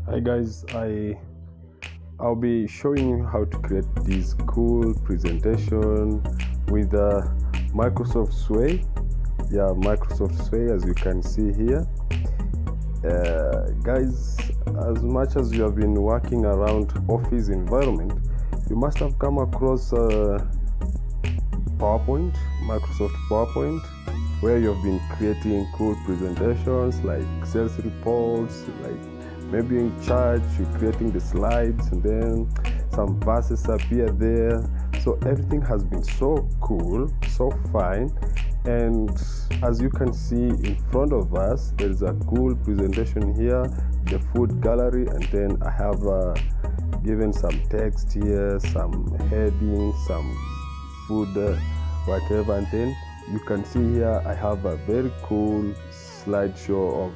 Hi guys, I'll be showing you how to create this cool presentation with Microsoft Sway. Microsoft Sway, as you can see here. Guys, as much as you have been working around office environment, you must have come across PowerPoint, Microsoft PowerPoint, where you've been creating cool presentations like sales reports, like maybe in chart you're creating the slides and then some verses appear there. So everything has been so cool, so fine. And as you can see in front of us, there is a cool presentation here, the food gallery, and then I have given some text here, some heading, some food whatever, and then you can see here I have a very cool slideshow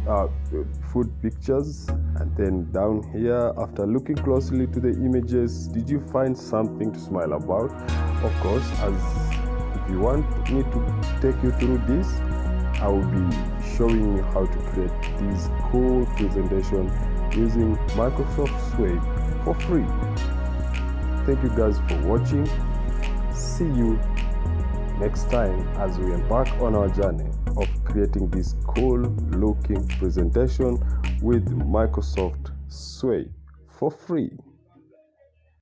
of food pictures. And then down here, after looking closely to the images, did you find something to smile about? Of course, as if you want me to take you through this, I will be showing you how to create this cool presentation using Microsoft Sway for free. Thank you guys for watching. See you next time as we embark on our journey of creating this cool looking presentation with Microsoft Sway for free.